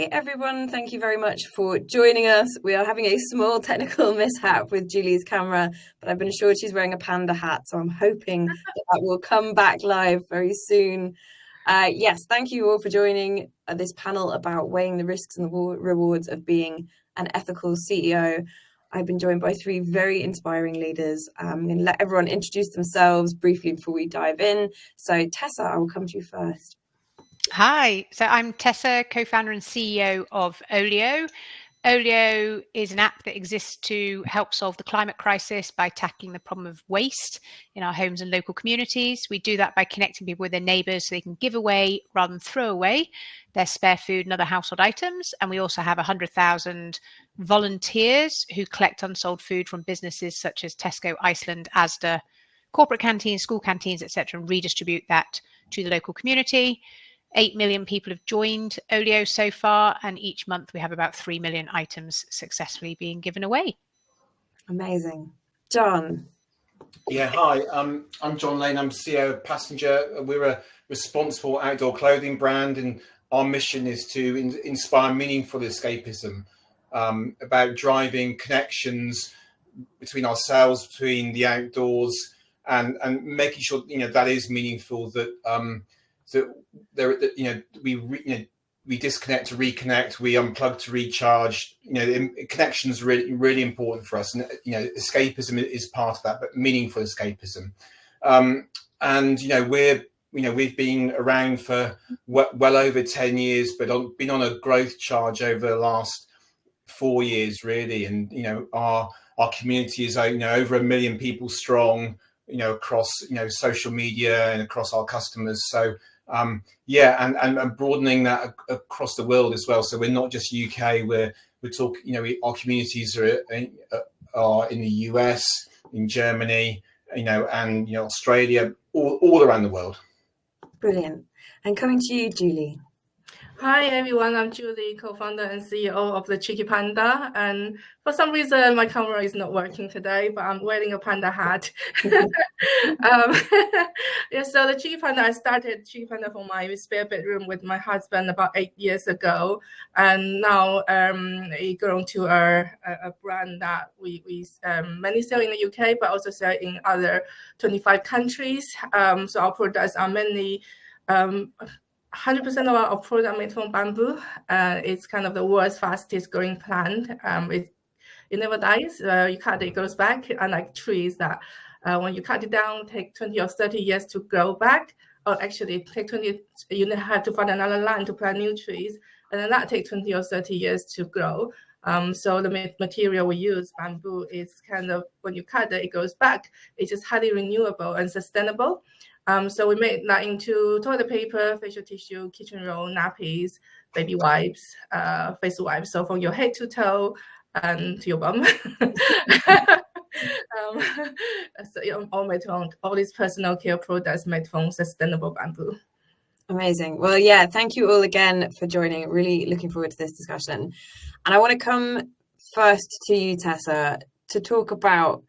Hi everyone, thank you very much for joining us. We are having a small technical mishap with Julie's camera, but I've been assured she's wearing a panda hat, so I'm hoping that will come back live very soon. Yes, thank you all for joining this panel about weighing the risks and the rewards of being an ethical CEO. I've been joined by three very inspiring leaders. I'm going to let everyone introduce themselves briefly before we dive in. So Tessa, I will come to you first. Hi, so I'm Tessa, co-founder and CEO of Olio. Olio is an app that exists to help solve the climate crisis by tackling the problem of waste in our homes and local communities. We do that by connecting people with their neighbours so they can give away rather than throw away their spare food and other household items. And we also have 100,000 volunteers who collect unsold food from businesses such as Tesco, Iceland, Asda, corporate canteens, school canteens, etc., and redistribute that to the local community. 8 million people have joined Olio so far, and each month we have about 3 million items successfully being given away. Amazing. John. Yeah, hi, I'm John Lane. I'm CEO of Passenger. We're a responsible outdoor clothing brand, and our mission is to inspire meaningful escapism, about driving connections between ourselves, between the outdoors, and making sure that is meaningful. We disconnect to reconnect, we unplug to recharge. Connection is really important for us, and escapism is part of that, but meaningful escapism. We've been around for well over 10 years, but been on a growth charge over the last 4 years, really. And our community is over 1 million people strong, across social media and across our customers. So and broadening that across the world as well. So we're not just UK. We're talking. Our communities are in the US, in Germany, and Australia, all around the world. Brilliant. And coming to you, Julie. Hi everyone, I'm Julie, co-founder and CEO of the Cheeky Panda. And for some reason, my camera is not working today, but I'm wearing a panda hat. So the Cheeky Panda, I started Cheeky Panda from my spare bedroom with my husband about 8 years ago. And now it's grown to a brand that we mainly sell in the UK, but also sell in other 25 countries. So our products are mainly 100% of our product made from bamboo. It's kind of the world's fastest growing plant. It never dies. You cut it, it grows back. Unlike trees that when you cut it down, take 20 or 30 years to grow back. Or actually, you have to find another land to plant new trees, and then that takes 20 or 30 years to grow. So the material we use, bamboo, is kind of, when you cut it, it goes back. It's just highly renewable and sustainable. So we made that into toilet paper, facial tissue, kitchen roll, nappies, baby wipes, face wipes. So from your head to toe and to your bum. All these personal care products made from sustainable bamboo. Amazing. Well, yeah, thank you all again for joining. Really looking forward to this discussion. And I want to come first to you, Tessa, to talk about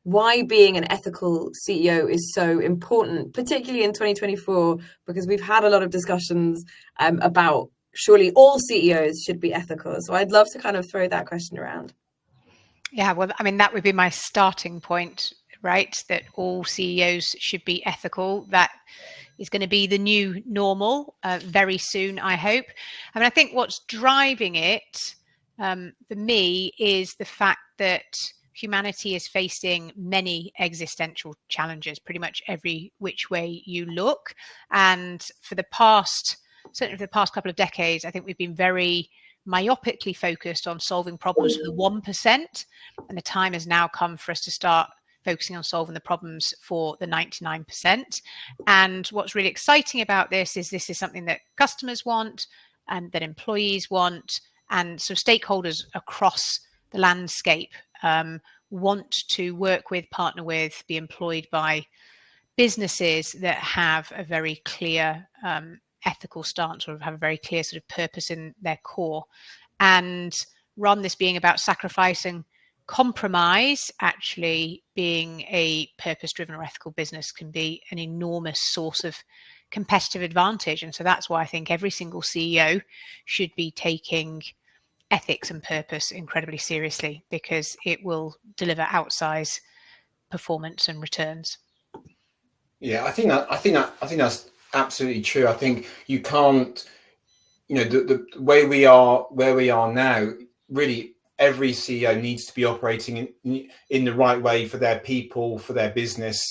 why being an ethical CEO is so important, particularly in 2024, because we've had a lot of discussions about surely all CEOs should be ethical. So I'd love to kind of throw that question around. Yeah, well, I mean, that would be my starting point, right? That all CEOs should be ethical. That is going to be the new normal very soon, I hope. I mean, I think what's driving it for me is the fact that humanity is facing many existential challenges, pretty much every which way you look. And certainly for the past couple of decades, I think we've been very myopically focused on solving problems for the 1%. And the time has now come for us to start focusing on solving the problems for the 99%. And what's really exciting about this is something that customers want and that employees want. And so stakeholders across the landscape want to work with, partner with, be employed by businesses that have a very clear ethical stance or have a very clear sort of purpose in their core. And rather than this being about sacrificing compromise, actually being a purpose-driven or ethical business can be an enormous source of competitive advantage. And so that's why I think every single CEO should be taking ethics and purpose incredibly seriously, because it will deliver outsized performance and returns. Yeah, I think that's absolutely true. I think you can't, the way we are where we are now, really every CEO needs to be operating in the right way for their people, for their business,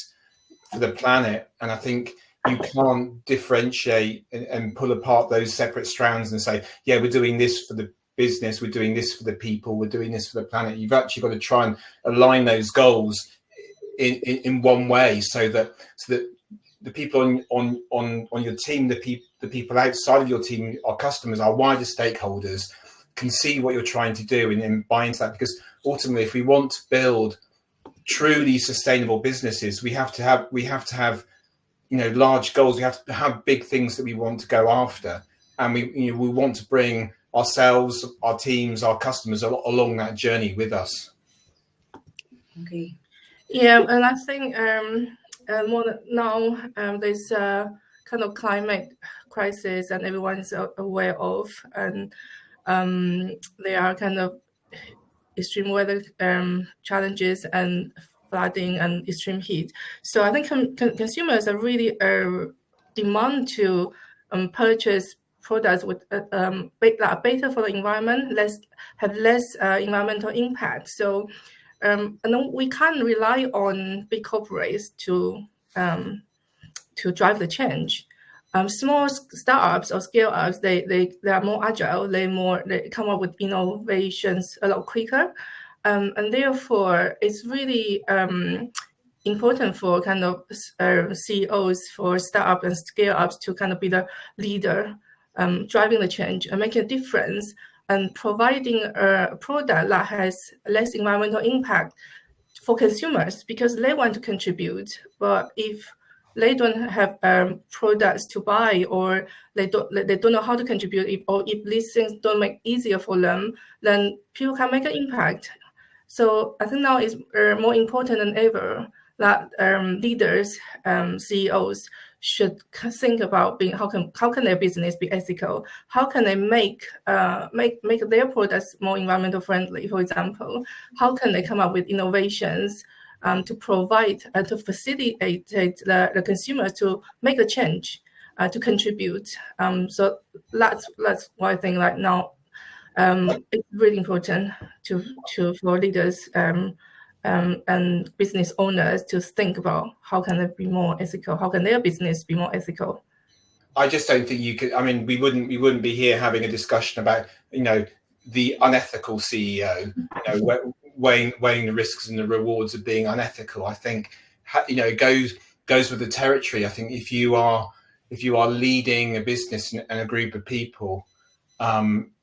for the planet. And I think you can't differentiate and pull apart those separate strands and say, yeah, we're doing this for the business, we're doing this for the people, we're doing this for the planet. You've actually got to try and align those goals in one way, so that the people on your team, the people outside of your team, our customers, our wider stakeholders, can see what you're trying to do and buy into that. Because ultimately, if we want to build truly sustainable businesses, we have to have large goals. We have to have big things that we want to go after, and we want to bring ourselves, our teams, our customers along that journey with us. Okay. Yeah, and I think more now there's a kind of climate crisis, and everyone is aware of, and there are kind of extreme weather challenges and flooding and extreme heat. So I think consumers are really demand to purchase products with that are better for the environment, have less environmental impact. So and we can't rely on big corporates to drive the change. Small startups or scale ups, they are more agile. They come up with innovations a lot quicker, and therefore it's really important for kind of CEOs for startup and scale ups to kind of be the leader, driving the change and making a difference, and providing a product that has less environmental impact for consumers, because they want to contribute. But if they don't have products to buy, or they don't know how to contribute, or if these things don't make it easier for them, then people can make an impact. So I think now it's more important than ever that leaders, CEOs, should think about how can their business be ethical? How can they make their products more environmental friendly? For example, how can they come up with innovations to provide to facilitate the consumers to make a change, to contribute. So that's why I think right now it's really important for leaders and business owners to think about how can they be more ethical, how can their business be more ethical. I just don't think you could. I mean, we wouldn't be here having a discussion about the unethical CEO, weighing the risks and the rewards of being unethical. I think it goes with the territory. I think if you are leading a business and a group of people,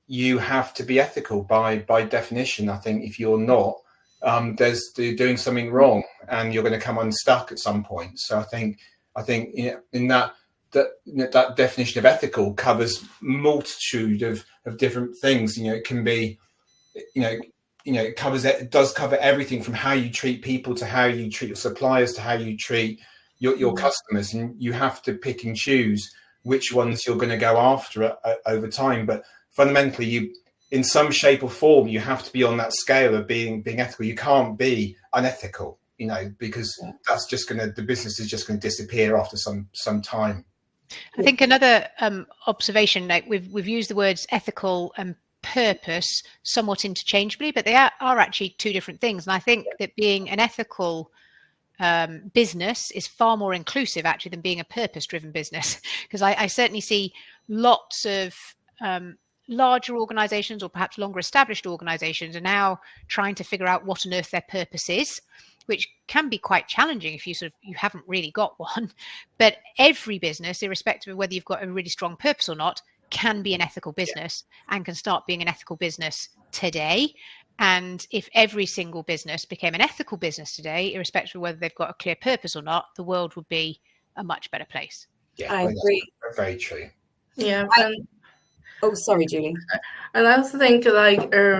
you have to be ethical by definition. I think if you're not, you're doing something wrong, and you're going to come unstuck at some point. So I think in that definition of ethical covers multitude of different things. It can be, it does cover everything from how you treat people to how you treat your suppliers to how you treat your customers, and you have to pick and choose which ones you're going to go after over time. But fundamentally, in some shape or form, you have to be on that scale of being ethical. You can't be unethical, because that's just the business is just going to disappear after some time. I think another observation, like we've used the words ethical and purpose somewhat interchangeably, but they are actually two different things. And I think that being an ethical business is far more inclusive actually than being a purpose-driven business, because I certainly see lots of larger organizations, or perhaps longer established organizations, are now trying to figure out what on earth their purpose is, which can be quite challenging if you haven't really got one. But every business, irrespective of whether you've got a really strong purpose or not, can be an ethical business and can start being an ethical business today. And if every single business became an ethical business today, irrespective of whether they've got a clear purpose or not, the world would be a much better place. Yeah, I agree. Very true. Yeah. Oh, sorry, Julie. And I also think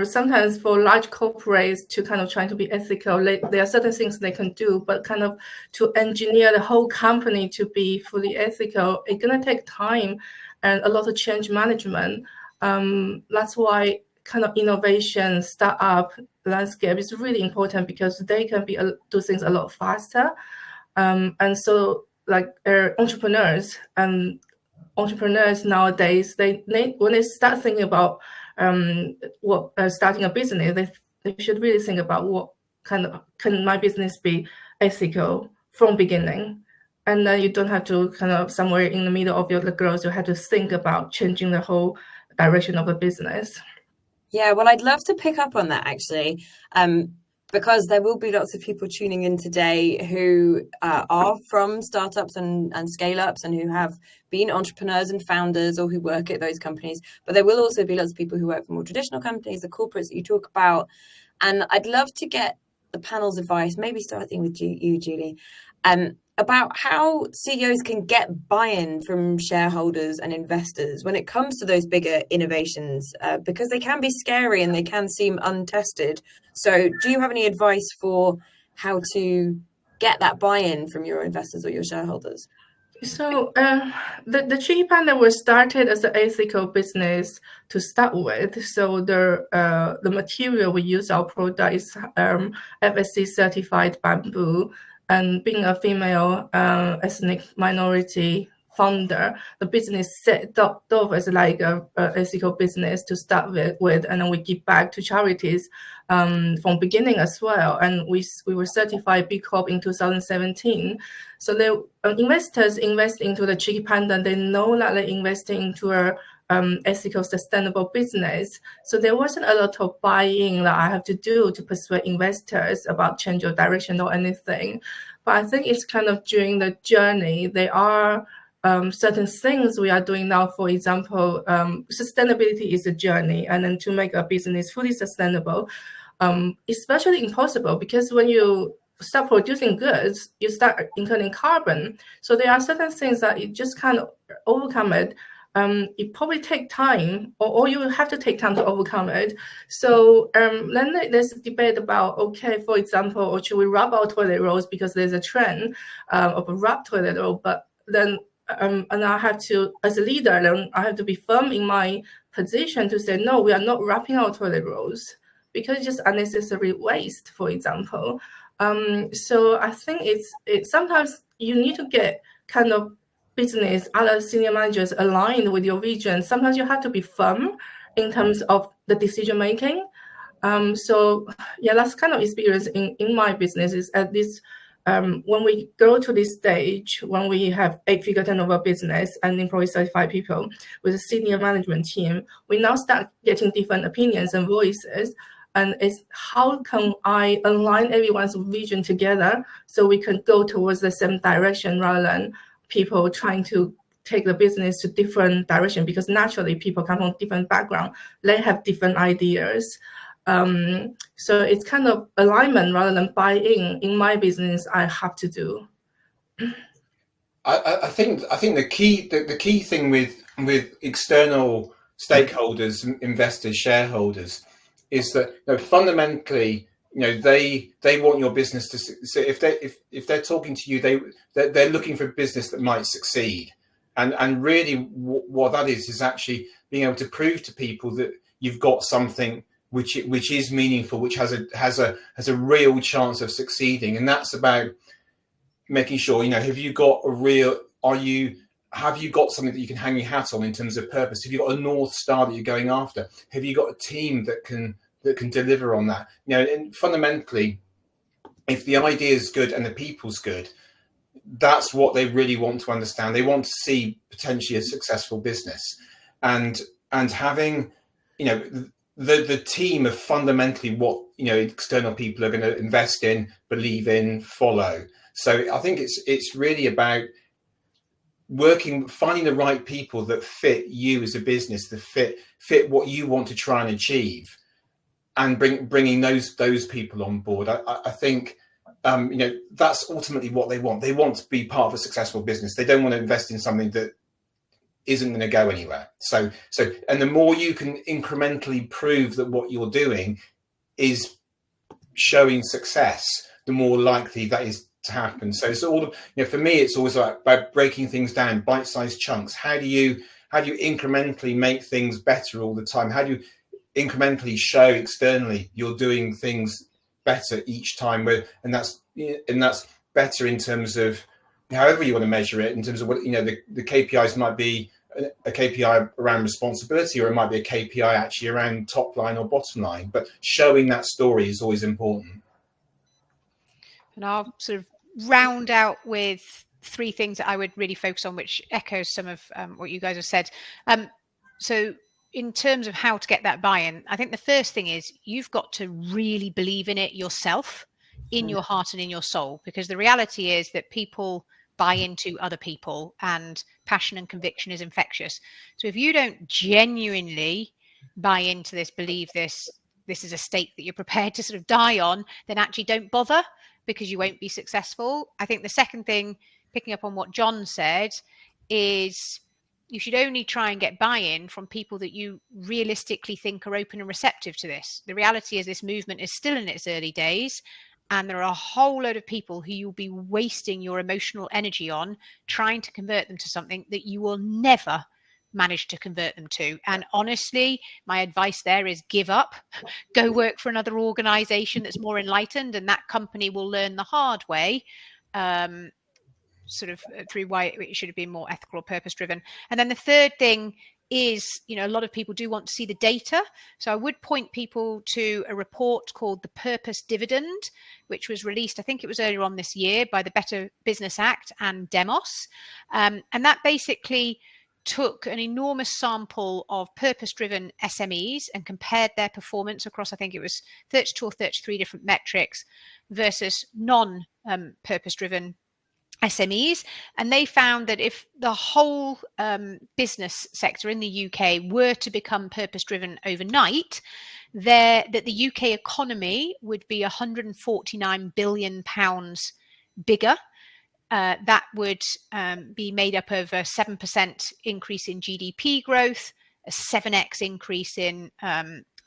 sometimes for large corporates to kind of try to be ethical, there are certain things they can do, but kind of to engineer the whole company to be fully ethical, it's gonna take time and a lot of change management. That's why kind of innovation startup landscape is really important, because they can do things a lot faster. And so entrepreneurs nowadays, when they start thinking about starting a business, they should really think about what kind of can my business be ethical from beginning, and then you don't have to kind of somewhere in the middle of the growth, you have to think about changing the whole direction of the business. Yeah, well, I'd love to pick up on that actually, because there will be lots of people tuning in today who are from startups and scale-ups, and who have been entrepreneurs and founders, or who work at those companies. But there will also be lots of people who work for more traditional companies, the corporates that you talk about. And I'd love to get the panel's advice, maybe starting with you, Julie, about how CEOs can get buy-in from shareholders and investors when it comes to those bigger innovations, because they can be scary and they can seem untested. So do you have any advice for how to get that buy-in from your investors or your shareholders? So the Cheeky Panda was started as an ethical business to start with. So the material we use our product is FSC certified bamboo. And being a female ethnic minority founder, the business set up as like a ethical business to start with, and then we give back to charities from beginning as well. And we were certified B Corp in 2017. So the investors invest into the Cheeky Panda. They know that they're investing into a ethical, sustainable business. So there wasn't a lot of buying that I have to do to persuade investors about change of direction or anything. But I think it's kind of during the journey, there are certain things we are doing now. For example, sustainability is a journey, and then to make a business fully sustainable, especially impossible, because when you start producing goods, you start incurring carbon. So there are certain things that you just can't overcome it. It probably take time, or you have to take time to overcome it. So then there's a debate about, okay, for example, or should we wrap our toilet rolls because there's a trend of a wrap toilet roll? But then, and I have to, as a leader, then I have to be firm in my position to say, no, we are not wrapping our toilet rolls because it's just unnecessary waste, for example. So I think it's sometimes you need to get kind of business, other senior managers aligned with your vision. Sometimes you have to be firm in terms of the decision making. So yeah, that's kind of experience in my business is at this, when we go to this stage, when we have 8-figure turnover business and employ 35 people with a senior management team, we now start getting different opinions and voices. And it's how can I align everyone's vision together so we can go towards the same direction, rather than people trying to take the business to different direction, because naturally people come from different background, they have different ideas. So it's kind of alignment rather than buy-in. In my business, I have to do. I think the key thing with external stakeholders, investors, shareholders, is that fundamentally, they want your business to. So if they're talking to you, they're looking for a business that might succeed, and really what that is actually being able to prove to people that you've got something which is meaningful, which has a real chance of succeeding, and that's about making sure have you got something that you can hang your hat on in terms of purpose? Have you got a North Star that you're going after? Have you got a team that can deliver on that? And fundamentally, if the idea is good and the people's good, that's what they really want to understand. They want to see potentially a successful business, and having the team of fundamentally what external people are going to invest in, believe in, follow. So I think it's really about finding the right people that fit you as a business, that fit what you want to try and achieve, and bringing those people on board. I think that's ultimately what they want. They want to be part of a successful business. They don't want to invest in something that isn't going to go anywhere. So and the more you can incrementally prove that what you're doing is showing success, the more likely that is to happen. So it's all, for me, it's always about breaking things down, bite-sized chunks. How do you incrementally make things better all the time? How do you incrementally show externally you're doing things better each time? And that's better in terms of however you want to measure it, in terms of what, the KPIs might be a KPI around responsibility, or it might be a KPI actually around top line or bottom line, but showing that story is always important. And I'll sort of round out with 3 things that I would really focus on, which echoes some of what you guys have said. So in terms of how to get that buy-in, I think the first thing is you've got to really believe in it yourself, in your heart and in your soul, because the reality is that people buy into other people, and passion and conviction is infectious. So if you don't genuinely buy into this, believe this is a stake that you're prepared to sort of die on, then actually don't bother, because you won't be successful. I think the second thing, picking up on what John said, is you should only try and get buy-in from people that you realistically think are open and receptive to this. The reality is this movement is still in its early days, and there are a whole load of people who you'll be wasting your emotional energy on trying to convert them to something that you will never manage to convert them to. And honestly, my advice there is give up, go work for another organization that's more enlightened, and that company will learn the hard way, sort of through why it should have been more ethical or purpose driven. And then the third thing is, a lot of people do want to see the data. So I would point people to a report called the Purpose Dividend, which was released, I think it was earlier on this year, by the Better Business Act and Demos. And that basically took an enormous sample of purpose-driven SMEs and compared their performance across, I think it was 32 or 33 different metrics versus non-purpose-driven SMEs. And they found that if the whole business sector in the UK were to become purpose-driven overnight, that the UK economy would be £149 billion bigger. That would be made up of a 7% increase in GDP growth, a 7x increase in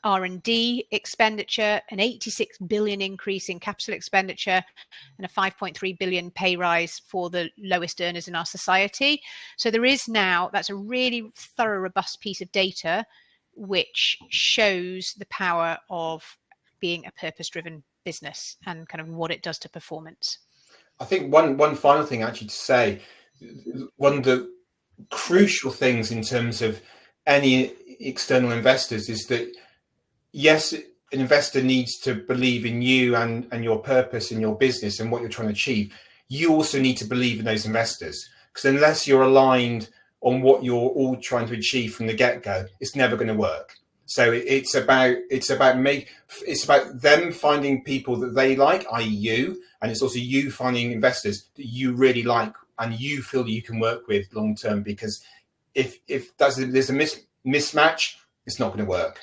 R&D expenditure, an 86 billion increase in capital expenditure, and a 5.3 billion pay rise for the lowest earners in our society. So there is now, that's a really thorough, robust piece of data which shows the power of being a purpose-driven business and kind of what it does to performance. I think one final thing actually to say, one of the crucial things in terms of any external investors is that, yes, an investor needs to believe in you and your purpose in your business and what you're trying to achieve. You also need to believe in those investors, because unless you're aligned on what you're all trying to achieve from the get-go, it's never going to work. So it's about them finding people that they like, i.e. you, and it's also you finding investors that you really like and you feel you can work with long term. Because if there's a mismatch, it's not going to work.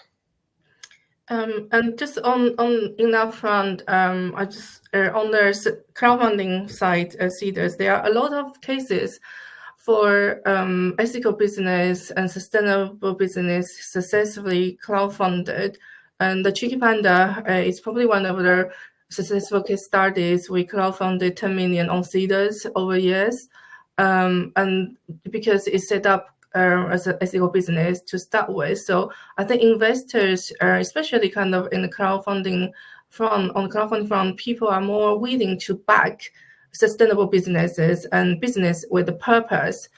And just on in that front, I just on the crowdfunding side, Seeders, there are a lot of cases for ethical business and sustainable business successfully crowdfunded. And the Cheeky Panda is probably one of the successful case studies. We crowdfunded 10 million on Seeders over years. And because it's set up as an ethical business to start with. So I think investors, especially kind of in the crowdfunding front, people are more willing to back sustainable businesses and business with a purpose,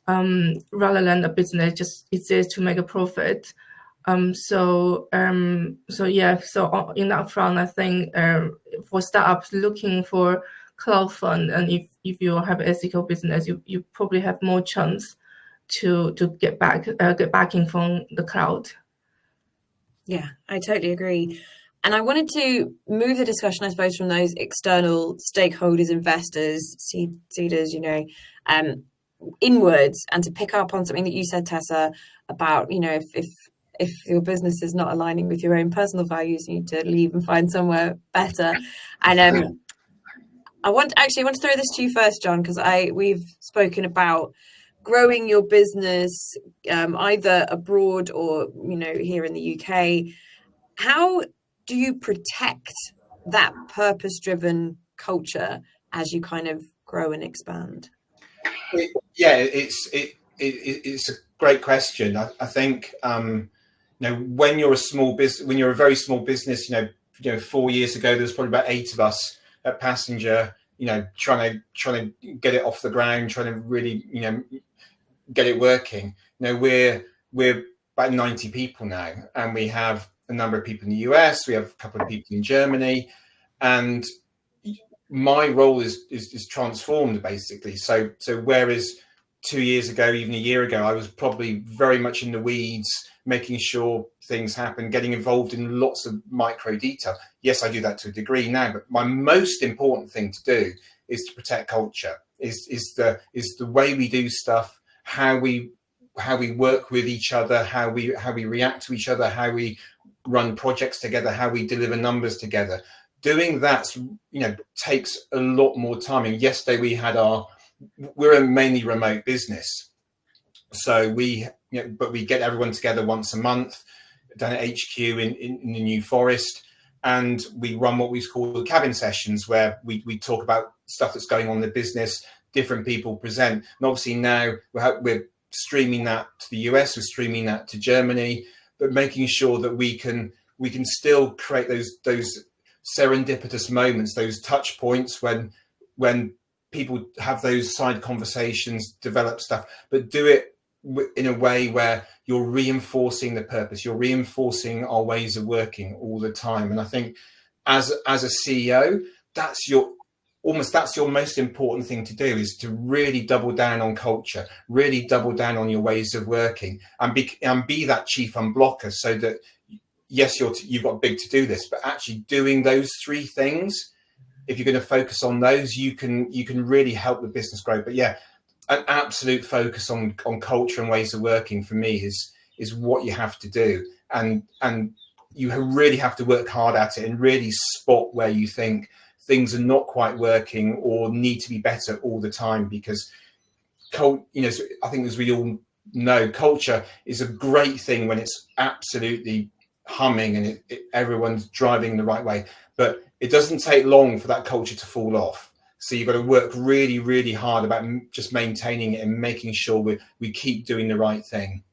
rather than a business just exists to make a profit. So in that front, I think for startups looking for crowdfund, and if you have an ethical business, you probably have more chance to get backing from the crowd. Yeah, I totally agree. And I wanted to move the discussion, I suppose, from those external stakeholders, investors, seeders, inwards, and to pick up on something that you said, Tessa, about, if your business is not aligning with your own personal values, you need to leave and find somewhere better. And I want to throw this to you first, John, because we've spoken about growing your business, either abroad or, you know, here in the UK, how do you protect that purpose-driven culture as you kind of grow and expand? It's a great question. I think you know, when you're a small business, when you're a very small business, you know, 4 years ago there was probably about 8 of us at Passenger, you know, trying to get it off the ground, trying to really, you know, get it working. You know, we're about 90 people now, and we have a number of people in the US, we have a couple of people in Germany, and my role is transformed basically. So whereas 2 years ago, even a year ago, I was probably very much in the weeds, making sure things happen, getting involved in lots of micro detail. Yes, I do that to a degree now, but my most important thing to do is to protect culture, is the way we do stuff, how we work with each other, how we react to each other, how we run projects together, how we deliver numbers together. Doing that, you know, takes a lot more time. And yesterday we're a mainly remote business, so but we get everyone together once a month down at HQ in the New Forest, and we run what we call the cabin sessions, where we talk about stuff that's going on in the business. Different people present, and obviously now we're streaming that to the US, we're streaming that to Germany, but making sure that we can still create those serendipitous moments, those touch points when people have those side conversations, develop stuff, but do it in a way where you're reinforcing the purpose, you're reinforcing our ways of working all the time. And I think as a CEO, that's your most important thing to do, is to really double down on culture, really double down on your ways of working, and be that chief unblocker, so that yes, you've got big to do this, but actually doing those 3 things, if you're going to focus on those, you can really help the business grow. But yeah, an absolute focus on culture and ways of working for me is what you have to do, and you really have to work hard at it and really spot where you think things are not quite working or need to be better all the time. Because you know, I think, as we all know, culture is a great thing when it's absolutely humming and everyone's driving the right way, but it doesn't take long for that culture to fall off. So you've got to work really, really hard about just maintaining it and making sure we keep doing the right thing.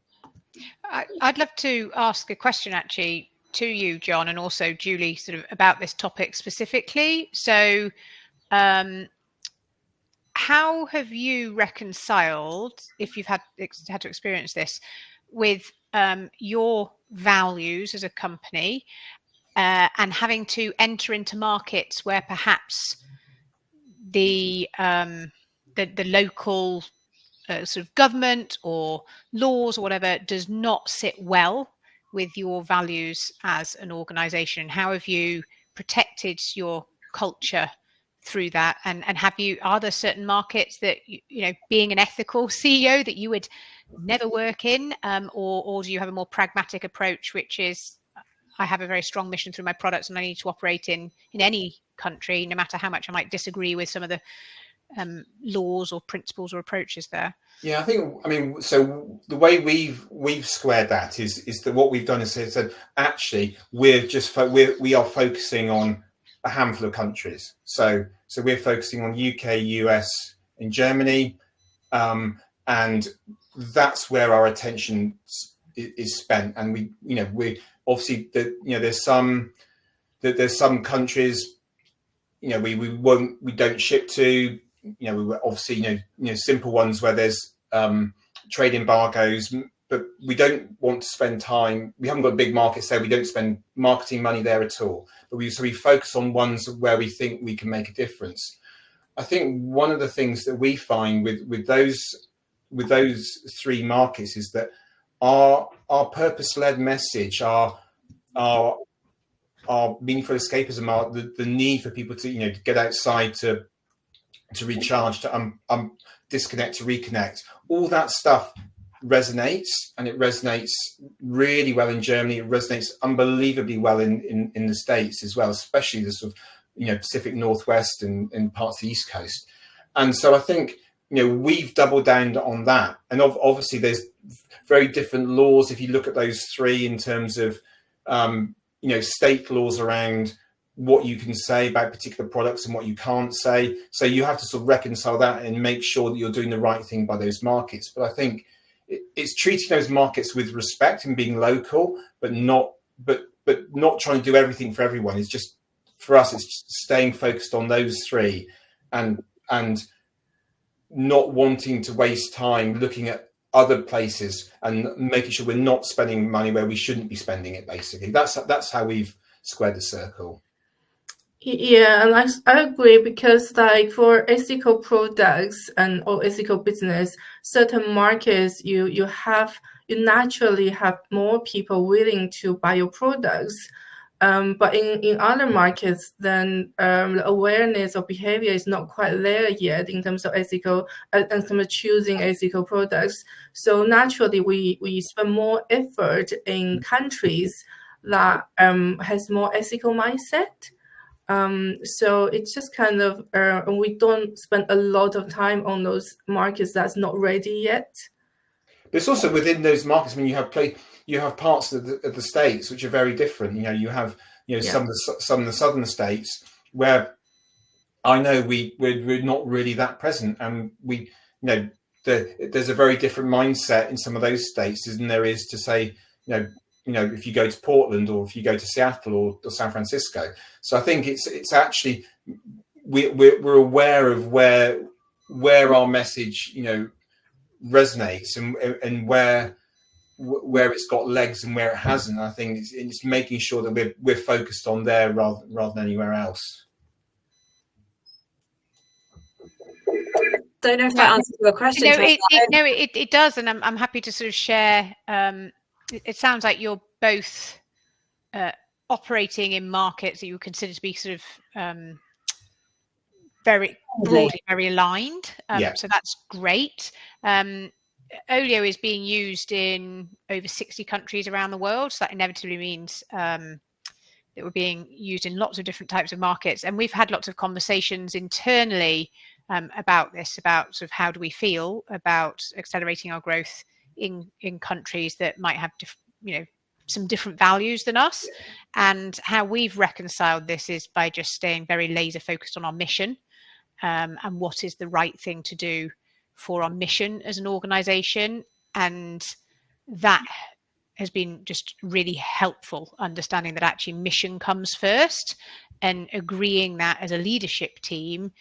I'd love to ask a question actually to you, John, and also Julie, sort of about this topic specifically. So how have you reconciled, if you've had to experience this, with your values as a company and having to enter into markets where perhaps the local sort of government or laws or whatever does not sit well with your values as an organization? How have you protected your culture through that? And are there certain markets that, you know, being an ethical CEO, that you would never work in, or do you have a more pragmatic approach, which is, I have a very strong mission through my products and I need to operate in any country, no matter how much I might disagree with some of the laws or principles or approaches there? Yeah, I mean, so the way we've squared that is that what we've done is said, actually, we are focusing on a handful of countries. So we're focusing on UK, US, and Germany, and that's where our attention is spent. And we obviously, there's some countries, you know, we don't ship to. You know, we were obviously, simple ones where there's trade embargoes, but we don't want to spend time. We haven't got big markets there. We don't spend marketing money there at all. But we focus on ones where we think we can make a difference. I think one of the things that we find with those 3 markets is that our purpose-led message, our meaningful escapism, the need for people to get outside, to recharge, to disconnect, to reconnect, all that stuff resonates, and it resonates really well in Germany. It resonates unbelievably well in the States as well, especially the sort of Pacific Northwest and parts of the East Coast. And so I think we've doubled down on that, and obviously there's very different laws if you look at those three in terms of state laws around what you can say about particular products and what you can't say. So you have to sort of reconcile that and make sure that you're doing the right thing by those markets. But I think it's treating those markets with respect and being local, but not trying to do everything for everyone. It's just, for us, it's just staying focused on those three and not wanting to waste time looking at other places and making sure we're not spending money where we shouldn't be spending it. Basically, that's how we've squared the circle. Yeah, and I agree, because like for ethical products and or ethical business, certain markets you naturally have more people willing to buy your products. But in other markets, then the awareness of behavior is not quite there yet in terms of ethical and some of choosing ethical products. So naturally, we spend more effort in countries that has more ethical mindset. So it's just kind of we don't spend a lot of time on those markets that's not ready yet. But it's also within those markets. I mean, you have parts of the states which are very different. You have some of the southern states where I know we're not really that present, and there's a very different mindset in some of those states than there is to say if you go to Portland or if you go to Seattle or San Francisco. So I think it's actually we're aware of where our message resonates and where it's got legs and where it hasn't. I think it's making sure that we're focused on there rather than anywhere else. Don't know if that answers your question. It does, and I'm happy to sort of share. It sounds like you're both operating in markets that you would consider to be sort of very broadly very aligned. So that's great. Olio is being used in over 60 countries around the world. So that inevitably means that we're being used in lots of different types of markets. And we've had lots of conversations internally about this, about sort of how do we feel about accelerating our growth in countries that might have some different values than us. And how we've reconciled this is by just staying very laser focused on our mission and what is the right thing to do for our mission as an organization. And that has been just really helpful, understanding that actually mission comes first, and agreeing that as a leadership team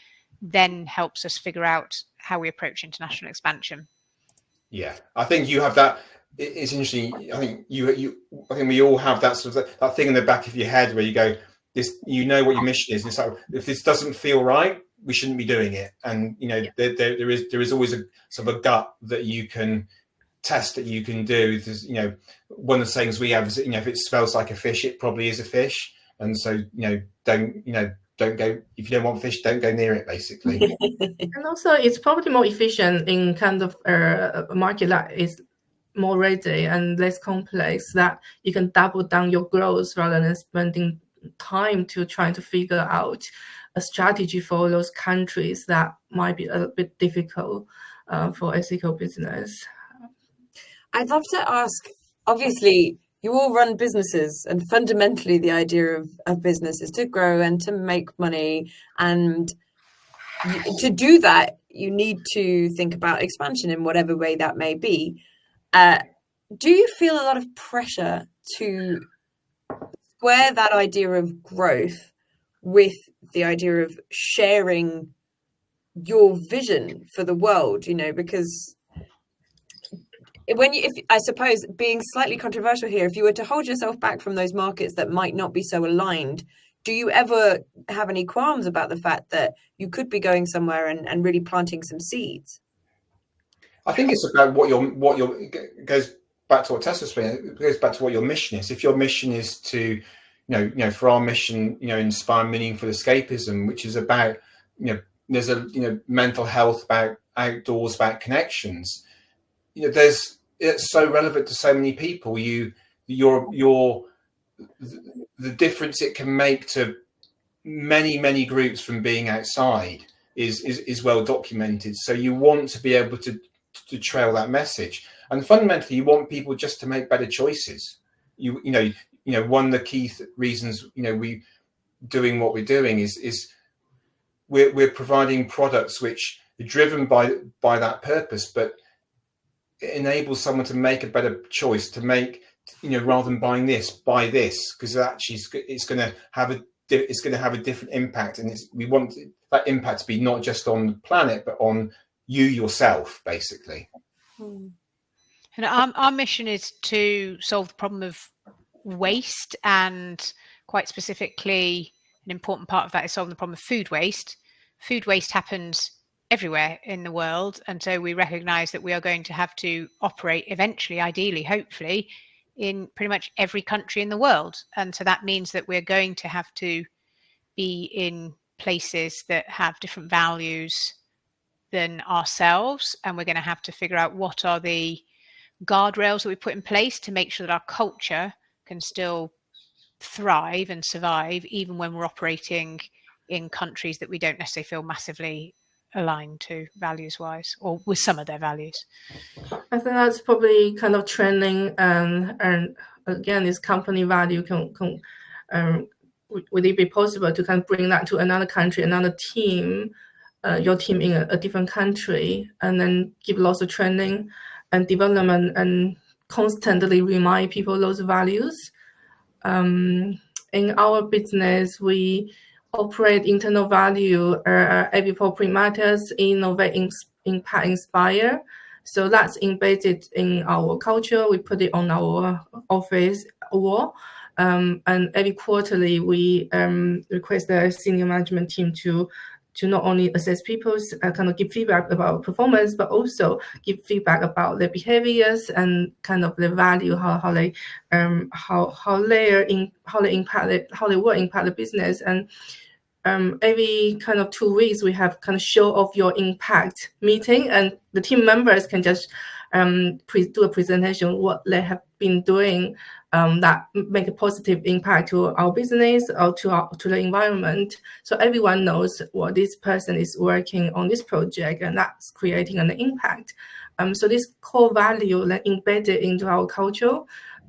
then helps us figure out how we approach international expansion. Yeah, I think you have that. It's interesting. I think I think we all have that sort of that thing in the back of your head where you go, this, what your mission is. And it's like, if this doesn't feel right, we shouldn't be doing it. And there is always a sort of a gut that you can test, that you can do. There's, one of the sayings we have is that, if it smells like a fish, it probably is a fish. And so don't go, if you don't want fish, don't go near it, basically. And also it's probably more efficient in kind of a market that is more ready and less complex, that you can double down your growth rather than spending time to trying to figure out a strategy for those countries that might be a bit difficult for ethical business. I'd love to ask, obviously you all run businesses, and fundamentally the idea of business is to grow and to make money, and to do that you need to think about expansion in whatever way that may be. Do you feel a lot of pressure to square that idea of growth with the idea of sharing your vision for the world? Because I suppose, being slightly controversial here, if you were to hold yourself back from those markets that might not be so aligned, do you ever have any qualms about the fact that you could be going somewhere and really planting some seeds? I think it's about what your it goes back to what Tessa was saying. It goes back to what your mission is. If your mission is to, for our mission, inspire meaningful escapism, which is about, there's a mental health, about outdoors, about connections. It's so relevant to so many people. The difference it can make to many groups from being outside. is well documented. So you want to be able to trail that message, and fundamentally you want people just to make better choices. You know one of the key reasons we doing what we're doing is we're providing products which are driven by that purpose, but it enables someone to make a better choice, to make, rather than buying this, buy this, because actually it's going to have a different impact, and we want that impact to be not just on the planet but on you yourself, basically. And our mission is to solve the problem of waste, and quite specifically an important part of that is solving the problem of food waste. Food waste happens everywhere in the world, and so we recognize that we are going to have to operate eventually, ideally, hopefully, in pretty much every country in the world. And so that means that we're going to have to be in places that have different values than ourselves, and we're going to have to figure out what are the guardrails that we put in place to make sure that our culture can still thrive and survive even when we're operating in countries that we don't necessarily feel massively aligned to values wise, or with some of their values. I think that's probably kind of trending, and again, this company value would it be possible to kind of bring that to another country, another team, your team in a different country, and then give lots of training and development and constantly remind people those values. In our business, we operate internal value, every profit matters, innovate, impact, inspire. So that's embedded in our culture. We put it on our office wall. And every quarterly, we request the senior management team to not only assess people's kind of give feedback about performance, but also give feedback about their behaviors and kind of their value, how they will impact the business. And every kind of 2 weeks, we have kind of show off your impact meeting, and the team members can just do a presentation what they have been doing that make a positive impact to our business or to the environment. So everyone knows what this person is working on this project, and that's creating an impact. So this core value that embedded into our culture.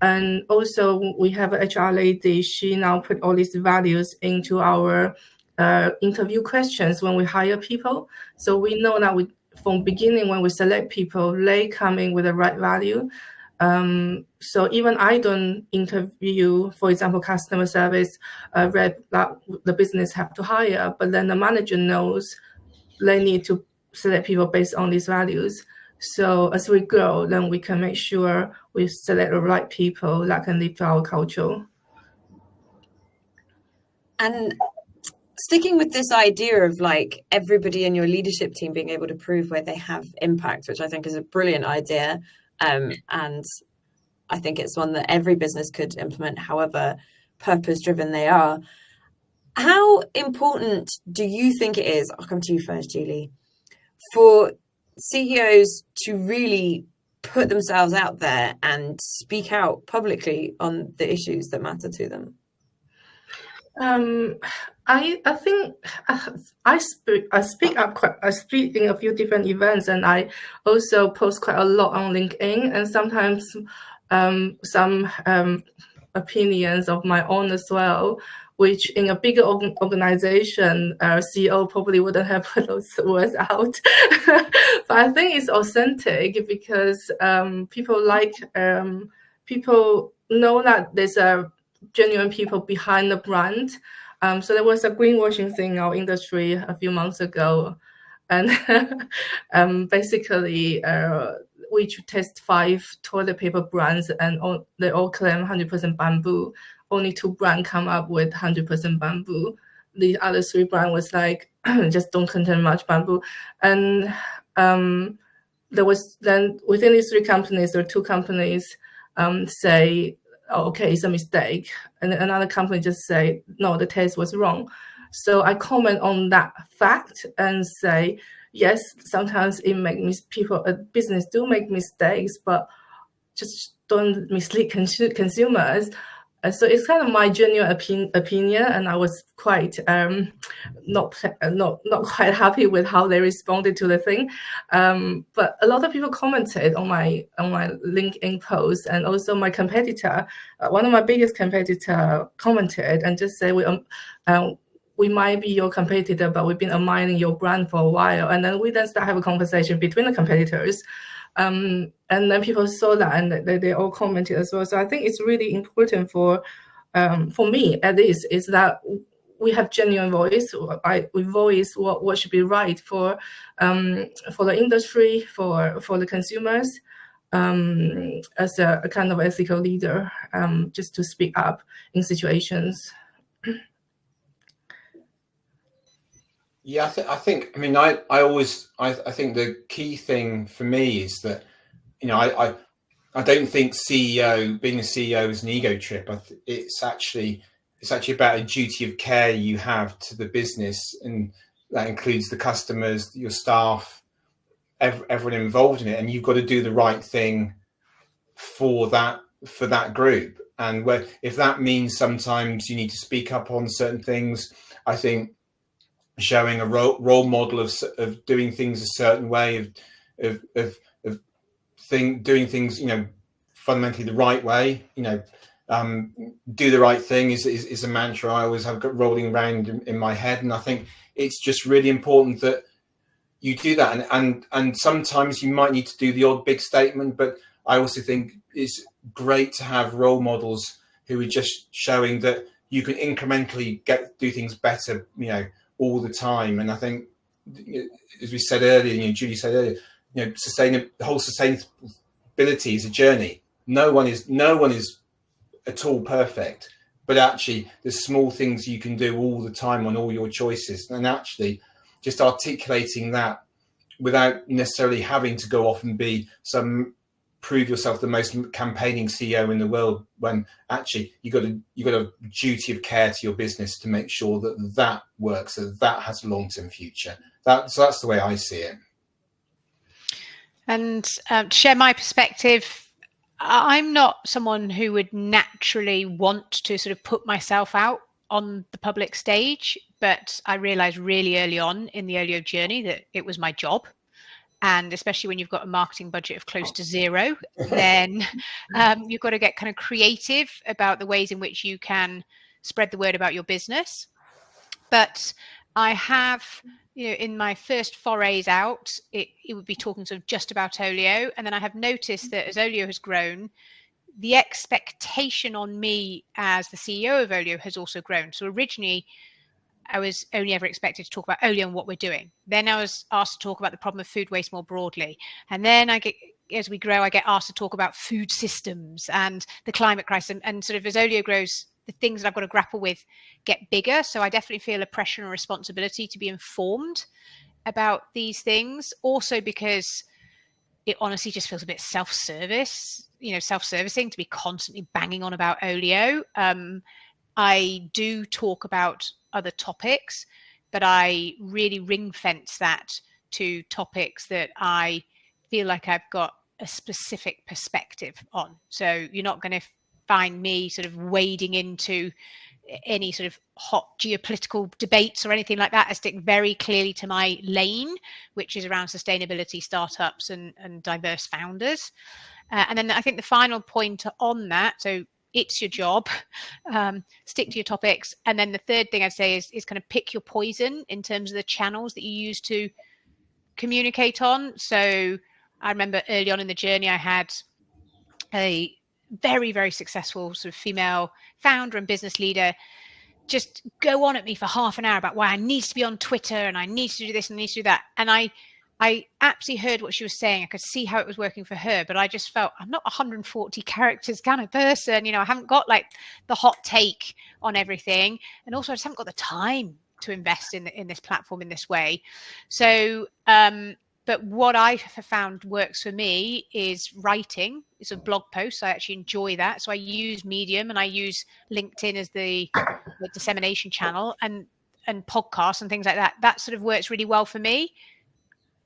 And also we have an HR lady, she now put all these values into our interview questions when we hire people. So we know that from beginning when we select people, they come in with the right value. So even I don't interview, for example, customer service rep that the business have to hire, but then the manager knows they need to select people based on these values. So as we grow, then we can make sure we select the right people that can live to our culture. And sticking with this idea of like everybody in your leadership team being able to prove where they have impact, which I think is a brilliant idea. And I think it's one that every business could implement, however purpose-driven they are. How important do you think it is, I'll come to you first, Julie, for CEOs to really put themselves out there and speak out publicly on the issues that matter to them? I think I speak in a few different events, and I also post quite a lot on LinkedIn, and sometimes some opinions of my own as well, which in a bigger organization, CEO probably wouldn't have put those words out. But I think it's authentic because people know that there's a genuine people behind the brand. So there was a greenwashing thing in our industry a few months ago, and basically we test 5 toilet paper brands, and they all claim 100% bamboo. Only 2 brands come up with 100% bamboo. The other 3 brands was like just don't contain much bamboo. And there was then within these 3 companies, there were 2 companies say, oh, okay, it's a mistake, and another company just say, no, the test was wrong. So I comment on that fact and say, yes, sometimes it makes people, business do make mistakes, but just don't mislead consumers. So it's kind of my genuine opinion, and I was quite not quite happy with how they responded to the thing. But a lot of people commented on my LinkedIn post, and also my competitor, one of my biggest competitor, commented and just said we might be your competitor, but we've been admiring your brand for a while. And then we start have a conversation between the competitors. And then people saw that, and they all commented as well. So I think it's really important for me at least, is that we have genuine voice. We voice what should be right for the industry, for the consumers, as a kind of ethical leader, just to speak up in situations. Yeah, I think. I mean, I think the key thing for me is that, you know, I don't think being a CEO is an ego trip. It's actually about a duty of care you have to the business, and that includes the customers, your staff, everyone involved in it, and you've got to do the right thing for that group. And if that means sometimes you need to speak up on certain things, I think showing a role model of doing things a certain way, of doing things, you know, fundamentally the right way, you know, do the right thing is a mantra I always have got rolling around in my head. And I think it's just really important that you do that. And sometimes you might need to do the odd big statement, but I also think it's great to have role models who are just showing that you can incrementally do things better, you know, all the time. And I think, as we said earlier, you know, Julie said earlier, you know, the whole sustainability is a journey. No one is at all perfect, but actually there's small things you can do all the time on all your choices, and actually just articulating that without necessarily having to go off and be prove yourself the most campaigning CEO in the world, when actually you got a duty of care to your business to make sure that works, that has a long-term future. So that's the way I see it. And to share my perspective, I'm not someone who would naturally want to sort of put myself out on the public stage, but I realized really early on in the Olio journey that it was my job. And especially when you've got a marketing budget of close to zero, then you've got to get kind of creative about the ways in which you can spread the word about your business. But I have, you know, in my first forays out, it would be talking sort of just about Olio. And then I have noticed that as Olio has grown, the expectation on me as the CEO of Olio has also grown. So originally, I was only ever expected to talk about Olio and what we're doing. Then I was asked to talk about the problem of food waste more broadly. And then as we grow, I get asked to talk about food systems and the climate crisis. And sort of as Olio grows, the things that I've got to grapple with get bigger. So I definitely feel a pressure and responsibility to be informed about these things. Also because it honestly just feels a bit self-servicing to be constantly banging on about Olio. I do talk about other topics, but I really ring fence that to topics that I feel like I've got a specific perspective on. So you're not going to find me sort of wading into any sort of hot geopolitical debates or anything like that. I stick very clearly to my lane, which is around sustainability, startups and diverse founders. And then I think the final point on that, so it's your job, stick to your topics. And then the third thing I'd say is kind of pick your poison in terms of the channels that you use to communicate on. So I remember early on in the journey, I had a very, very successful sort of female founder and business leader just go on at me for half an hour about why I need to be on Twitter and I need to do this and I need to do that. And I absolutely heard what she was saying. I could see how it was working for her, but I just felt I'm not 140 characters kind of person. You know, I haven't got like the hot take on everything. And also I just haven't got the time to invest in this platform in this way. So, but what I have found works for me is writing. It's a blog post. I actually enjoy that. So I use Medium and I use LinkedIn as the dissemination channel and podcasts and things like that. That sort of works really well for me.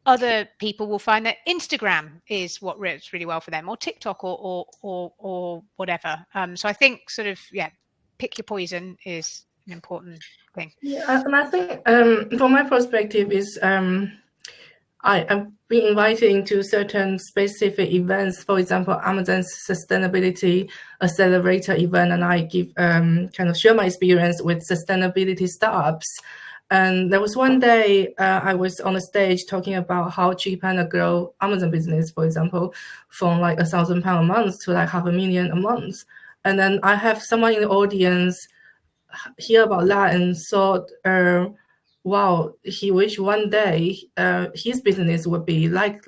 other people will find that Instagram is what works really well for them, or TikTok, or whatever. So I think sort of, pick your poison is an important thing. Yeah, and I think from my perspective is I've been invited to certain specific events, for example, Amazon's sustainability accelerator event, and I give kind of share my experience with sustainability startups. And there was one day I was on the stage talking about how Chipana grow Amazon business, for example, from like £1,000 a month to like $500,000 a month. And then I have someone in the audience hear about that and thought, wow, he wish one day his business would be like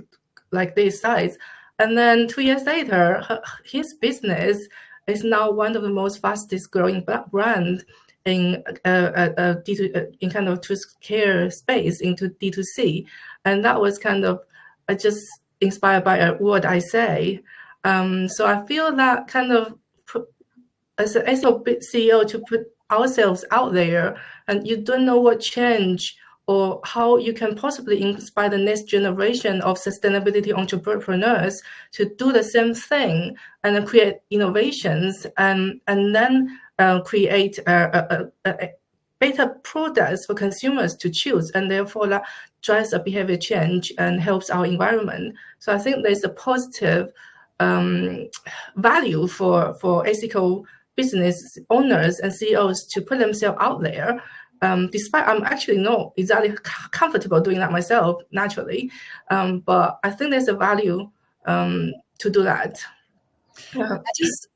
this size. And then 2 years later, his business is now one of the most fastest growing brand in in kind of to care space into D2C. And that was kind of just inspired by a word I say. So I feel that kind of as a CEO to put ourselves out there, and you don't know what change or how you can possibly inspire the next generation of sustainability entrepreneurs to do the same thing and create innovations and then create a better products for consumers to choose, and therefore that drives a behavior change and helps our environment. So I think there's a positive value for ethical business owners and CEOs to put themselves out there. Despite I'm actually not exactly comfortable doing that myself naturally, but I think there's a value to do that. I just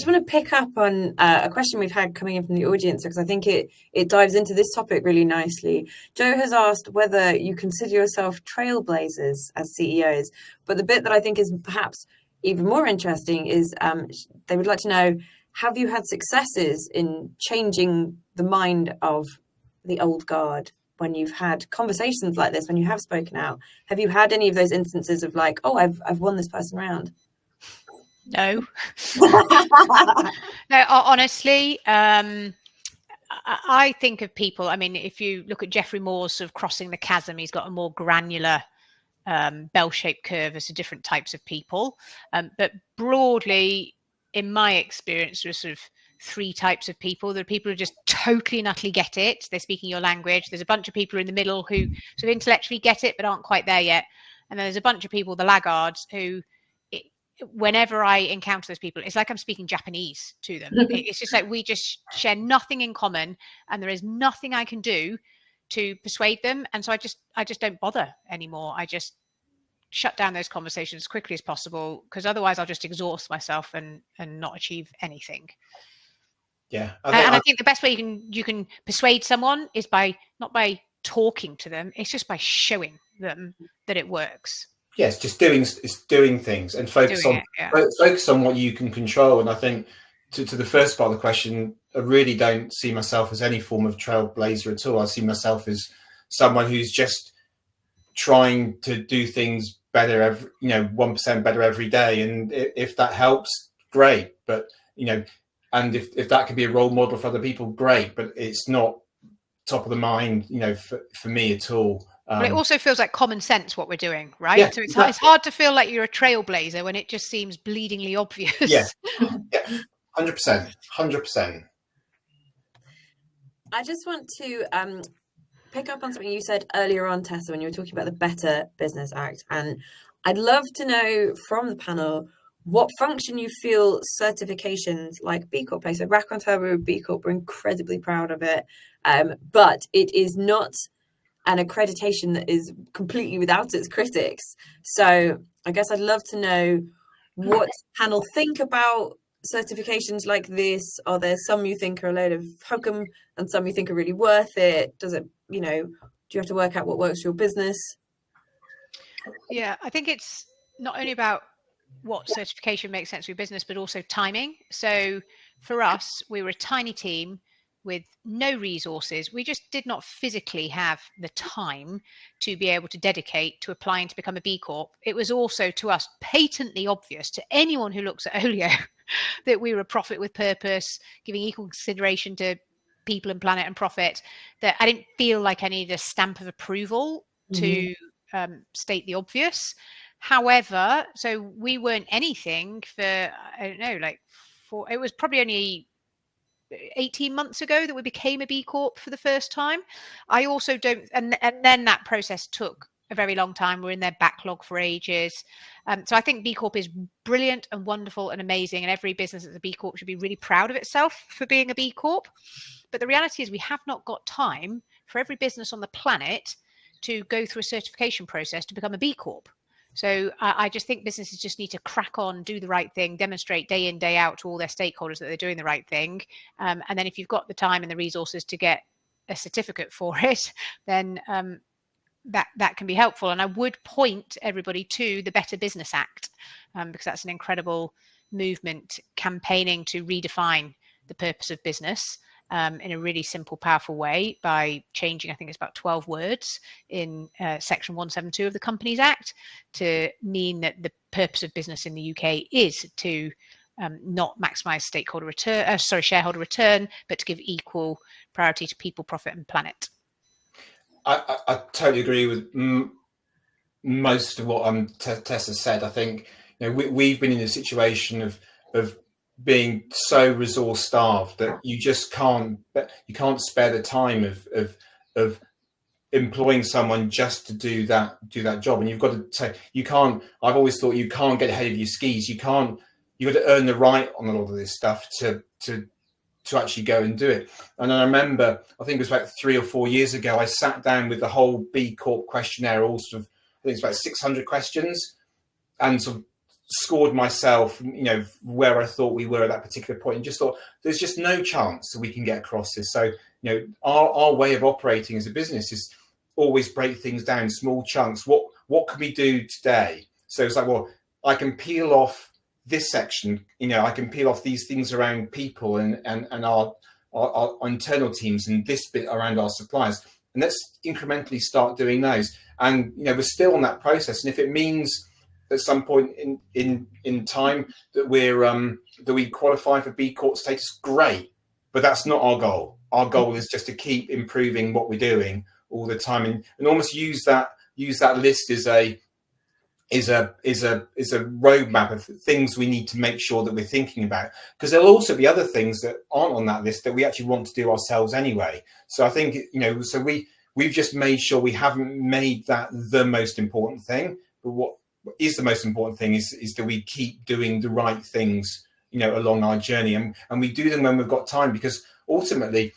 want to pick up on a question we've had coming in from the audience, because I think it dives into this topic really nicely. Joe has asked whether you consider yourself trailblazers as CEOs, but the bit that I think is perhaps even more interesting is they would like to know, have you had successes in changing the mind of the old guard when you've had conversations like this, when you have spoken out? Have you had any of those instances of like, oh, I've won this person around? No. No, honestly, I think of people, I mean, if you look at Geoffrey Moore's sort of crossing the chasm, he's got a more granular bell-shaped curve as to different types of people. But broadly, in my experience, there's sort of three types of people. There are people who just totally and utterly get it. They're speaking your language. There's a bunch of people in the middle who sort of intellectually get it, but aren't quite there yet. And then there's a bunch of people, the laggards, who whenever I encounter those people, it's like I'm speaking Japanese to them. It's just like we just share nothing in common, and there is nothing I can do to persuade them. And so I just don't bother anymore. I just shut down those conversations as quickly as possible, because otherwise I'll just exhaust myself and not achieve anything. Yeah. I think the best way you can persuade someone is not by talking to them, it's just by showing them that it works. Yes, just doing things and focus on what you can control. And I think to the first part of the question, I really don't see myself as any form of trailblazer at all. I see myself as someone who's just trying to do things better 1% better every day. And if that helps, great. But, and if that could be a role model for other people, great. But it's not top of the mind, for me at all. But it also feels like common sense what we're doing, right? Yeah, so it's exactly. hard to feel like you're a trailblazer when it just seems bleedingly obvious. Yeah, 100%. I just want to pick up on something you said earlier on, Tessa, when you were talking about the Better Business Act. And I'd love to know from the panel what function you feel certifications like B Corp play. So Raconteur, we're a B Corp, we're incredibly proud of it. But it is not an accreditation that is completely without its critics. So I guess I'd love to know what panel think about certifications like this. Are there some you think are a load of hokum and some you think are really worth it? Does it, do you have to work out what works for your business? Yeah, I think it's not only about what certification makes sense for your business, but also timing. So for us, we were a tiny team with no resources. We just did not physically have the time to be able to dedicate to applying to become a B Corp. It was also to us patently obvious to anyone who looks at Olio that we were a profit with purpose, giving equal consideration to people and planet and profit, that I didn't feel like I needed a stamp of approval to state the obvious. However, so we weren't anything for, I don't know, like it was probably only 18 months ago that we became a B Corp for the first time. I also don't, and then that process took a very long time. We're in their backlog for ages. So I think B Corp is brilliant and wonderful and amazing, and every business that's a B Corp should be really proud of itself for being a B Corp. But the reality is we have not got time for every business on the planet to go through a certification process to become a B Corp. So I just think businesses just need to crack on, do the right thing, demonstrate day in, day out to all their stakeholders that they're doing the right thing. And then if you've got the time and the resources to get a certificate for it, then that can be helpful. And I would point everybody to the Better Business Act, because that's an incredible movement campaigning to redefine the purpose of business in a really simple, powerful way by changing, I think it's about 12 words in section 172 of the Companies Act to mean that the purpose of business in the UK is to not maximize shareholder return, but to give equal priority to people, profit and planet. I totally agree with most of what Tessa said. I think we've been in a situation of being so resource starved that you just can't spare the time of employing someone just to do that job. And you've got to say, I've always thought you can't get ahead of your skis. You've got to earn the right on a lot of this stuff to actually go and do it. And I remember, I think it was about 3 or 4 years ago, I sat down with the whole B Corp questionnaire, all sort of, I think it's about 600 questions, and sort of scored myself, where I thought we were at that particular point, and just thought there's just no chance that we can get across this. So, our way of operating as a business is always break things down, small chunks. What can we do today? So it's like, well, I can peel off this section, I can peel off these things around people and our internal teams, and this bit around our suppliers, and let's incrementally start doing those. And we're still on that process, and if it means at some point in time that we qualify for B Corp status, great, but that's not our goal. Our goal is just to keep improving what we're doing all the time, and almost use that list as a roadmap of things we need to make sure that we're thinking about, because there'll also be other things that aren't on that list that we actually want to do ourselves anyway. So I think so we've just made sure we haven't made that the most important thing, but what is the most important thing is that we keep doing the right things along our journey, and we do them when we've got time, because ultimately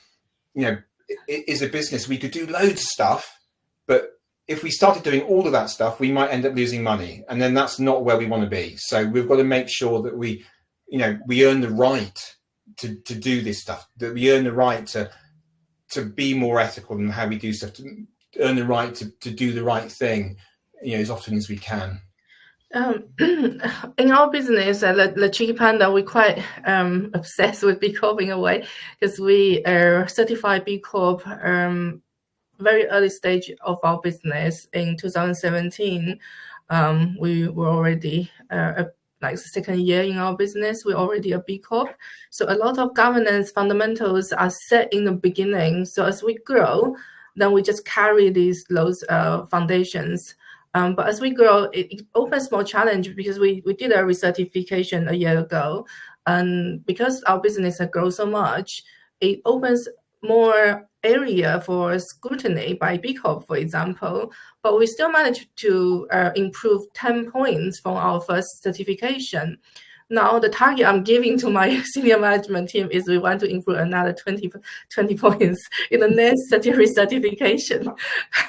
as a business we could do loads of stuff, but if we started doing all of that stuff, we might end up losing money, and then that's not where we want to be. So we've got to make sure that we earn the right to do this stuff, that we earn the right to be more ethical in how we do stuff, to earn the right to do the right thing, as often as we can. In our business at the Cheeky Panda, we're quite obsessed with B Corp in a way, because we are certified B Corp very early stage of our business in 2017. We were already like the second year in our business, we're already a B Corp. So a lot of governance fundamentals are set in the beginning. So as we grow, then we just carry those foundations. But as we grow, it opens more challenge, because we did a recertification a year ago. And because our business has grown so much, it opens more area for scrutiny by B Corp, for example. But we still managed to improve 10 points from our first certification. Now, the target I'm giving to my senior management team is we want to improve another 20 points in the next certification.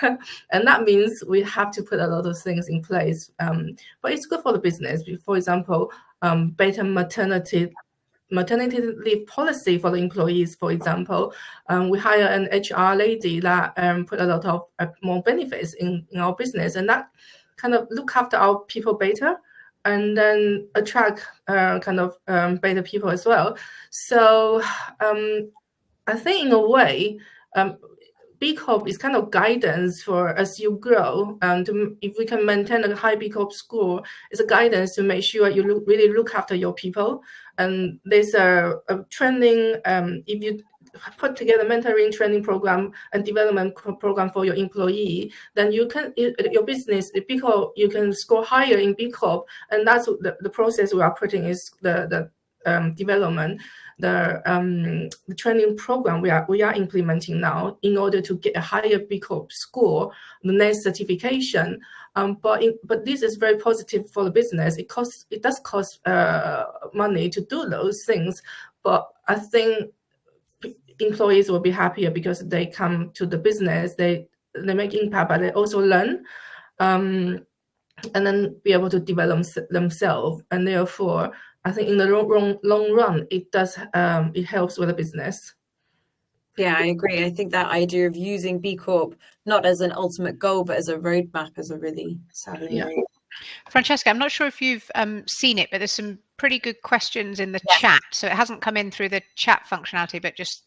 And that means we have to put a lot of things in place. But it's good for the business. For example, better maternity leave policy for the employees, for example. We hire an HR lady that put a lot of more benefits in our business, and that kind of look after our people better, and then attract better people as well. So I think in a way, B Corp is kind of guidance for as you grow, and if we can maintain a high B Corp score, it's a guidance to make sure you really look after your people. And there's a training. If you put together mentoring training program and development program for your employee, then you can, your business, the B Corp, you can score higher in B Corp. And that's the process we are putting is the development, the training program we are implementing now in order to get a higher B Corp score, the next certification. But this is very positive for the business. It does cost money to do those things, but I think employees will be happier because they come to the business, they make impact, but they also learn, and then be able to develop themselves. And therefore, I think in the long run, it helps with the business. Yeah, I agree. I think that idea of using B Corp not as an ultimate goal, but as a roadmap is a really sound. Yeah. Francesca, I'm not sure if you've seen it, but there's some pretty good questions in the chat. So it hasn't come in through the chat functionality, but just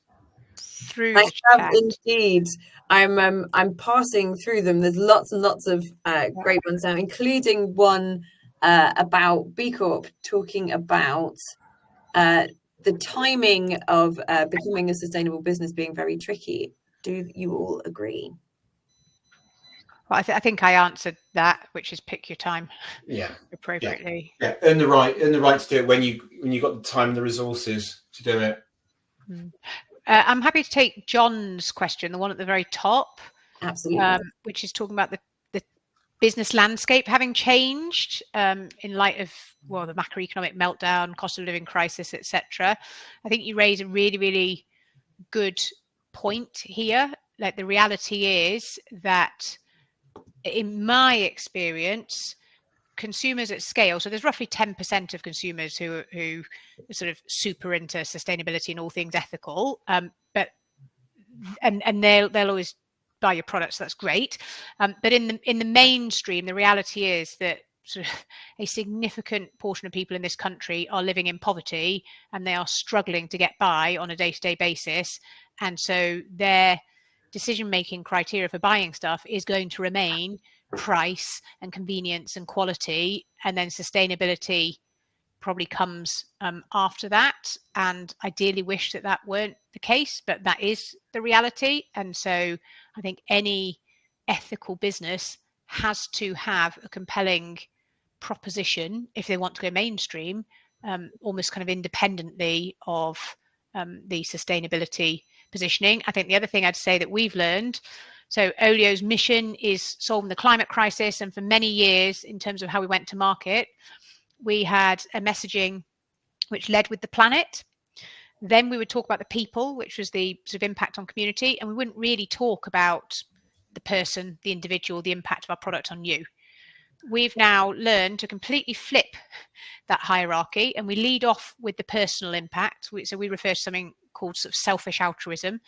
through the chat. Indeed. I'm passing through them. There's lots and lots of great ones now, including one about B Corp, talking about the timing of becoming a sustainable business being very tricky. Do you all agree? Well, I think I answered that, which is pick your time. Yeah. Appropriately. Yeah. Earn the right to do it when you got the time and the resources to do it. I'm happy to take John's question, the one at the very top. Absolutely. Which is talking about the business landscape having changed in light of, well, the macroeconomic meltdown, cost of living crisis, etc. I think you raise a really, really good point here. Like, the reality is that, in my experience, consumers at scale, so there's roughly 10% of consumers who are sort of super into sustainability and all things ethical, but they'll always buy your products, so that's great. But in the mainstream, the reality is that sort of a significant portion of people in this country are living in poverty, and they are struggling to get by on a day-to-day basis. And so their decision-making criteria for buying stuff is going to remain price and convenience and quality, and then sustainability probably comes after that. And ideally wish that weren't the case, but that is the reality. And so I think any ethical business has to have a compelling proposition if they want to go mainstream, almost kind of independently of the sustainability positioning. I think the other thing I'd say that we've learned, so Olio's mission is solving the climate crisis, and for many years, in terms of how we went to market, we had a messaging which led with the planet. Then we would talk about the people, which was the sort of impact on community, and we wouldn't really talk about the person, the individual, the impact of our product on you. We've now learned to completely flip that hierarchy, and we lead off with the personal impact. So we refer to something called sort of selfish altruism.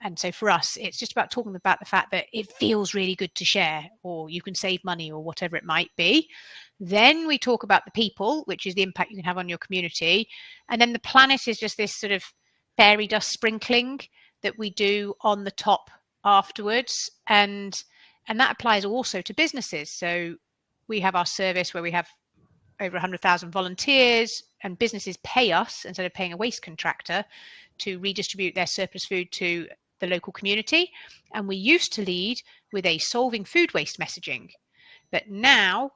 And so for us, it's just about talking about the fact that it feels really good to share, or you can save money, or whatever it might be. Then we talk about the people, which is the impact you can have on your community. And then the planet is just this sort of fairy dust sprinkling that we do on the top afterwards. And that applies also to businesses. So we have our service where we have over 100,000 volunteers, and businesses pay us instead of paying a waste contractor to redistribute their surplus food to the local community. And we used to lead with a solving food waste messaging, but now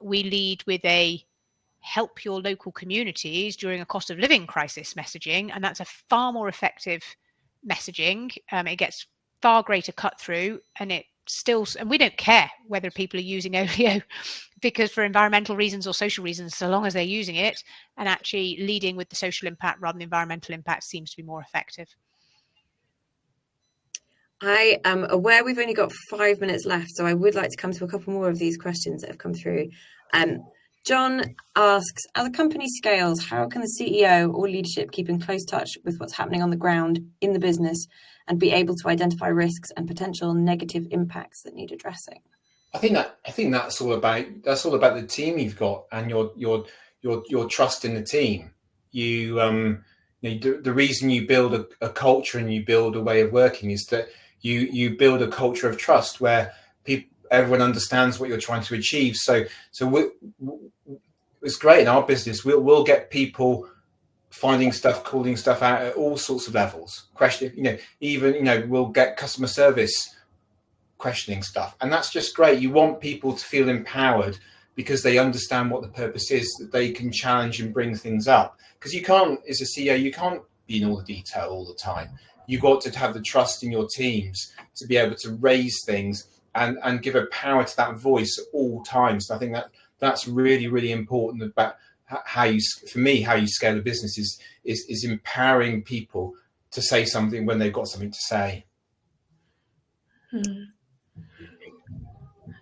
we lead with a help your local communities during a cost of living crisis messaging, and that's a far more effective messaging. It gets far greater cut through, and we don't care whether people are using Olio, because for environmental reasons or social reasons, so long as they're using it, and actually leading with the social impact rather than the environmental impact seems to be more effective. I am aware we've only got 5 minutes left, so I would like to come to a couple more of these questions that have come through. John asks, as a company scales, how can the CEO or leadership keep in close touch with what's happening on the ground in the business and be able to identify risks and potential negative impacts that need addressing? I think that's all about the team you've got and your trust in the team. The reason you build a culture and you build a way of working is that you build a culture of trust where everyone understands what you're trying to achieve. So it's great in our business. We'll get people finding stuff, calling stuff out at all sorts of levels. Even we'll get customer service questioning stuff, and that's just great. You want people to feel empowered because they understand what the purpose is, that they can challenge and bring things up. Because you can't, as a CEO, you can't be in all the detail all the time. You've got to have the trust in your teams to be able to raise things and give a power to that voice at all times. So I think that's really, really important about how you scale a business is empowering people to say something when they've got something to say. Yeah,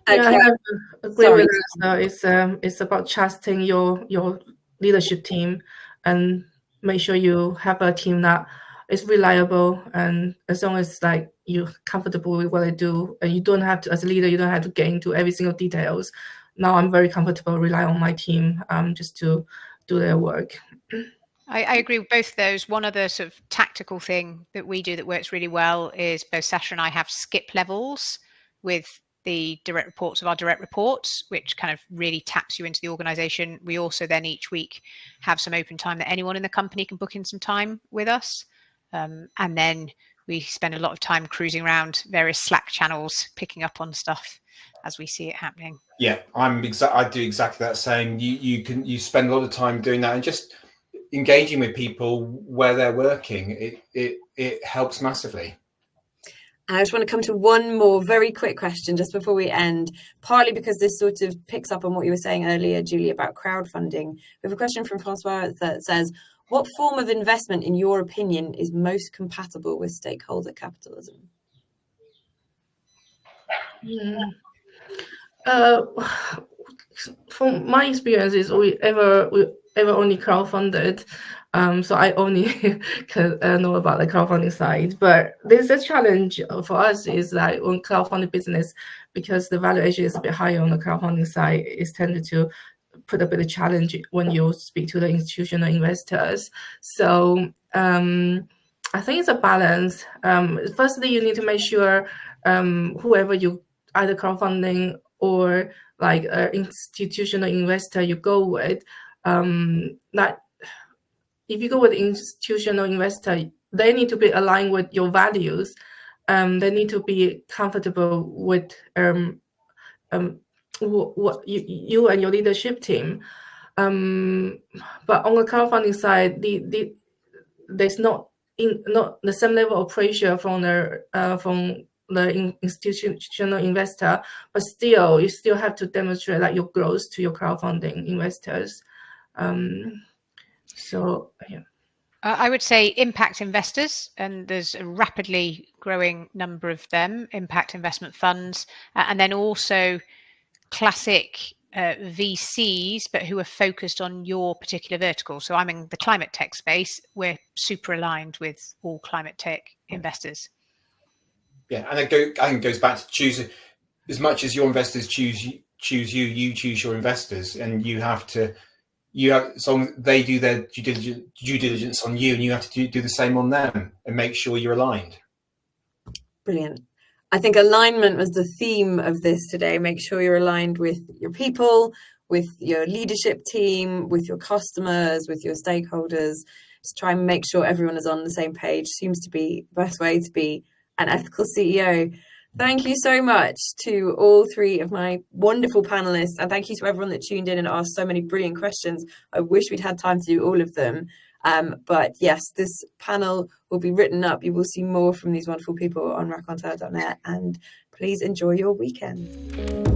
I have to agree with that. It's about trusting your leadership team, and make sure you have a team that is reliable, and as long as like you're comfortable with what they do, and you don't have to, as a leader, you don't have to get into every single details. Now I'm very comfortable relying on my team just to do their work. I agree with both of those. One other sort of tactical thing that we do that works really well is both Sasha and I have skip levels with the direct reports of our direct reports, which kind of really taps you into the organization. We also then each week have some open time that anyone in the company can book in some time with us. And then we spend a lot of time cruising around various Slack channels, picking up on stuff as we see it happening. Yeah, I do exactly that same. You spend a lot of time doing that and just engaging with people where they're working. It helps massively. I just want to come to one more very quick question just before we end, partly because this sort of picks up on what you were saying earlier, Julie, about crowdfunding. We have a question from Francois that says, what form of investment, in your opinion, is most compatible with stakeholder capitalism? From my experiences, we ever only crowdfunded. So I only can know about the crowdfunding side. But there's a challenge for us is that on crowdfunding business, because the valuation is a bit higher on the crowdfunding side, it's tended to put a bit of challenge when you speak to the institutional investors. So I think it's a balance. Firstly, you need to make sure whoever you either crowdfunding or like an institutional investor you go with, that if you go with institutional investor, they need to be aligned with your values. They need to be comfortable with what you and your leadership team. But on the crowdfunding side, there's not the same level of pressure from the institutional investor, but still you still have to demonstrate like your growth to your crowdfunding investors. So yeah. I would say impact investors, and there's a rapidly growing number of them, impact investment funds, and then also classic VCs, but who are focused on your particular vertical. So I'm in the climate tech space. We're super aligned with all climate tech investors. Yeah, and I think it goes back to choosing. As much as your investors choose you, you choose your investors, and you have so they do their due diligence on you, and you have to do the same on them and make sure you're aligned. Brilliant. I think alignment was the theme of this today. Make sure you're aligned with your people, with your leadership team, with your customers, with your stakeholders. Just try and make sure everyone is on the same page. Seems to be the best way to be an ethical CEO. Thank you so much to all three of my wonderful panelists, and thank you to everyone that tuned in and asked so many brilliant questions. I wish we'd had time to do all of them. But yes, this panel will be written up. You will see more from these wonderful people on raconteur.net, and please enjoy your weekend.